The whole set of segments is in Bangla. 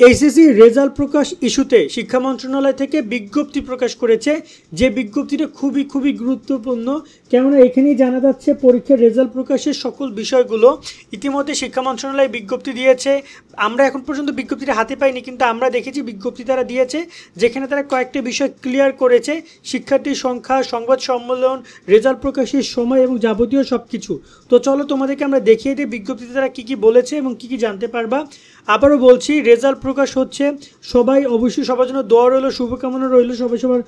এইচএসসি রেজাল্ট প্রকাশ ইস্যুতে শিক্ষা মন্ত্রণালয় থেকে বিজ্ঞপ্তি প্রকাশ করেছে, যে বিজ্ঞপ্তিটা খুবই গুরুত্বপূর্ণ। কেননা এখানেই জানা যাচ্ছে পরীক্ষার রেজাল্ট প্রকাশের সকল বিষয়গুলো। ইতিমধ্যে শিক্ষা মন্ত্রণালয় বিজ্ঞপ্তি দিয়েছে। আমরা এখন পর্যন্ত বিজ্ঞপ্তিটা হাতে পাইনি, কিন্তু আমরা দেখেছি বিজ্ঞপ্তি তারা দিয়েছে, যেখানে তারা কয়েকটি বিষয় ক্লিয়ার করেছে: শিক্ষার্থীর সংখ্যা, সংবাদ সম্মেলন, রেজাল্ট প্রকাশের সময় এবং যাবতীয় সব কিছু। তো চলো তোমাদেরকে আমরা দেখিয়ে দিই বিজ্ঞপ্তিতে তারা কী কী বলেছে এবং কী কী জানতে পারবা। আবারও বলছি, রেজাল্ট প্রকাশ হচ্ছে, সবাই অবশ্যই সবার জন্য দোয়া রইল, শুভকামনা রইল, সবাই সবার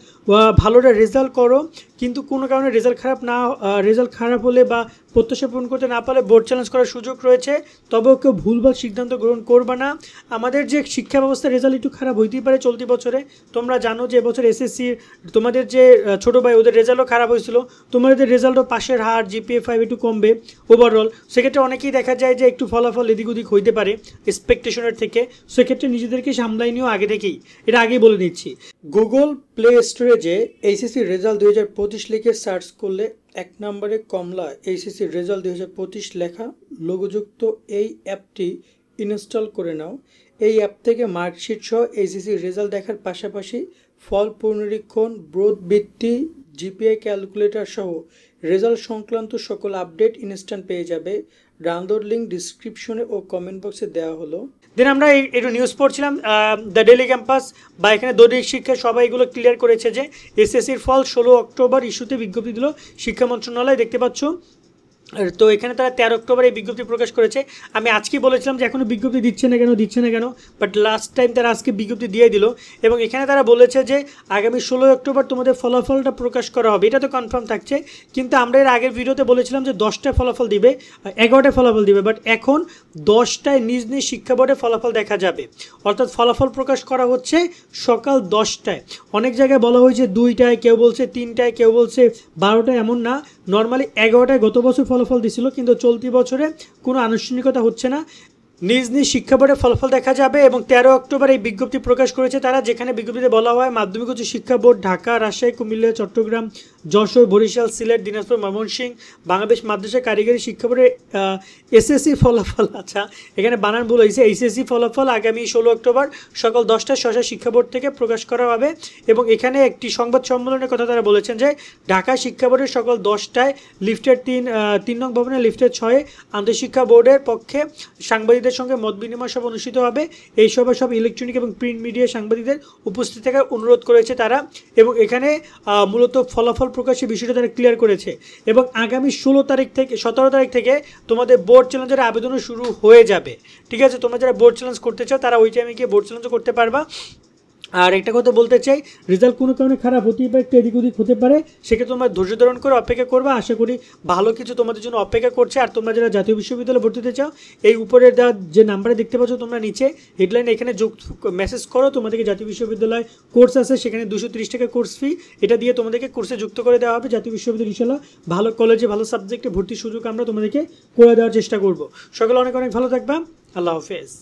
ভালোটা রেজাল্ট করো। কিন্তু কোনো কারণে রেজাল্ট খারাপ হলে বা প্রত্যাশা পূরণ করতে না পারলে বোর্ড চ্যালেঞ্জ করার সুযোগ রয়েছে। তবেও কেউ ভুলভাল সিদ্ধান্ত গ্রহণ করবে না। আমাদের যে শিক্ষা ব্যবস্থার রেজাল্ট একটু খারাপ হইতেই পারে চলতি বছরে। তোমরা জানো যে এবছর এসএসসি তোমাদের যে ছোটো ভাই ওদের রেজাল্টও খারাপ হয়েছিল। তোমাদের রেজাল্টও পাশের হার জিপিএ 5 একটু কমবে ওভারঅল। সেক্ষেত্রে অনেকেই দেখা যায় যে একটু ফলাফল এদিক ওদিক হইতে পারে এক্সপেকটেশনের থেকে। সেক্ষেত্রে নিজেদেরকে সামলাই নিয়েও আগে থেকেই, এটা আগেই বলে নিচ্ছি। গুগল প্লে স্টোরে যে এইচএসসি রেজাল্ট 2025 লিখে সার্চ করলে 1 নম্বরে কমলা এইচএসসি রেজাল্ট 2025 লেখা লোগোযুক্ত এই অ্যাপটি ইনস্টল করে নাও। এই অ্যাপ থেকে মার্কশিট সহ এইচএসসি রেজাল্ট দেখার পাশাপাশি ফল পুনরীক্ষণ, ব্রথবৃত্তি, জিপিএ ক্যালকুলেটর সহ রেজাল্ট সংক্রান্ত সকল আপডেট ইনস্ট্যান্ট পেয়ে যাবে। ডাউনলোড লিঙ্ক ডিসক্রিপশনে ও কমেন্ট বক্সে দেওয়া হলো। দেন আমরা একটু নিউজ পড়ছিলাম, দ্য ডেলি ক্যাম্পাস বা এখানে দৈনিক শিক্ষা সবাই এগুলো ক্লিয়ার করেছে যে এসএসসির ফল 16 অক্টোবর ইস্যুতে বিজ্ঞপ্তি দিল শিক্ষা মন্ত্রণালয়, দেখতে পাচ্ছ। তো এখানে তারা 13 অক্টোবর এই বিজ্ঞপ্তি প্রকাশ করেছে। আমি আজকেই বলেছিলাম যে এখনও বিজ্ঞপ্তি দিচ্ছে না কেন, বাট লাস্ট টাইম তারা আজকে বিজ্ঞপ্তি দিয়ে দিল। এবং এখানে তারা বলেছে যে আগামী 16 অক্টোবর তোমাদের ফলাফলটা প্রকাশ করা হবে, এটা তো কনফার্ম থাকছে। কিন্তু আমরা এর আগের ভিডিওতে বলেছিলাম যে 10টায় ফলাফল দিবে, 11টায় ফলাফল দিবে, বাট এখন 10টায় নিজ নিজ শিক্ষা বোর্ডে ফলাফল দেখা যাবে। অর্থাৎ ফলাফল প্রকাশ করা হচ্ছে সকাল 10টায়। অনেক জায়গায় বলা হয়েছে 2টায়, কেউ বলছে 3টায়, কেউ বলছে 12টায়, এমন না। নর্মালি 11টায় গত বছর ফলাফল দিছিল, কিন্তু চলতি বছরে কোনো আনুষ্ঠানিকতা হচ্ছে না। নিজ নিজ শিক্ষা বোর্ডে ফলাফল দেখা যাবে। এবং 13 অক্টোবর এই বিজ্ঞপ্তি প্রকাশ করেছে তারা, যেখানে বিজ্ঞপ্তিতে বলা হয় মাধ্যমিক উচ্চ শিক্ষা বোর্ড ঢাকা, রাজশাহী, কুমিল্লা, চট্টগ্রাম, যশোর, বরিশাল, সিলেট, দিনাজপুর, ময়মনসিংহ, বাংলাদেশ মাদ্রাসা কারিগরি শিক্ষা বোর্ডের এসএসসি ফলাফল, আচ্ছা এখানে বানান ভুল হয়েছে, এইচএসসি ফলাফল আগামী 16 অক্টোবর সকাল 10টায় স্ব শিক্ষা বোর্ড থেকে প্রকাশ করা হবে। এবং এখানে একটি সংবাদ সম্মেলনের কথা তারা বলেছেন যে ঢাকা শিক্ষা বোর্ডের সকাল 10টায় লিফটের 3 নং ভবনে লিফটের 6-এ আন্তঃশিক্ষা বোর্ডের পক্ষে সাংবাদিকদের সঙ্গে মত বিনিময় সভা অনুষ্ঠিত হবে। এই সভায় সব ইলেকট্রনিক এবং প্রিন্ট মিডিয়া সাংবাদিকদের উপস্থিত থাকার অনুরোধ করেছে তারা। এবং এখানে মূলত ফলাফল প্রকাশের বিষয়টা তারা ক্লিয়ার করেছে। এবং আগামী 17 তারিখ থেকে তোমাদের বোর্ড চ্যালেঞ্জের আবেদনও শুরু হয়ে যাবে। ঠিক আছে, তোমরা যারা বোর্ড চ্যালেঞ্জ করতে চাও তারা ওই টাইমে গিয়ে বোর্ড চ্যালেঞ্জও করতে পারবা। আর একটা কথা বলতে চাই, রেজাল্ট কোনো কারণে খারাপ হতেই পারে, একটু এদিক ওদিক হতে পারে। সেক্ষেত্রে তোমরা ধৈর্য ধারণ করে অপেক্ষা করবে। আশা করি ভালো কিছু তোমাদের জন্য অপেক্ষা করছে। আর তোমরা যারা জাতীয় বিশ্ববিদ্যালয়ে ভর্তি হতে চাও, এই উপরে যে নাম্বারে দেখতে পাচ্ছ তোমরা নিচে হেডলাইনে, এখানে মেসেজ করো। তোমাদেরকে জাতীয় বিশ্ববিদ্যালয় কোর্স আছে, সেখানে 230 টাকা কোর্স ফি, এটা দিয়ে তোমাদেরকে কোর্সে যুক্ত করে দেওয়া হবে। জাতীয় বিশ্ববিদ্যালয় ইনশাল্লাহ ভালো কলেজে ভালো সাবজেক্টে ভর্তির সুযোগ আমরা তোমাদেরকে করে দেওয়ার চেষ্টা করব। সকলে অনেক ভালো থাকবা। আল্লাহ হাফেজ।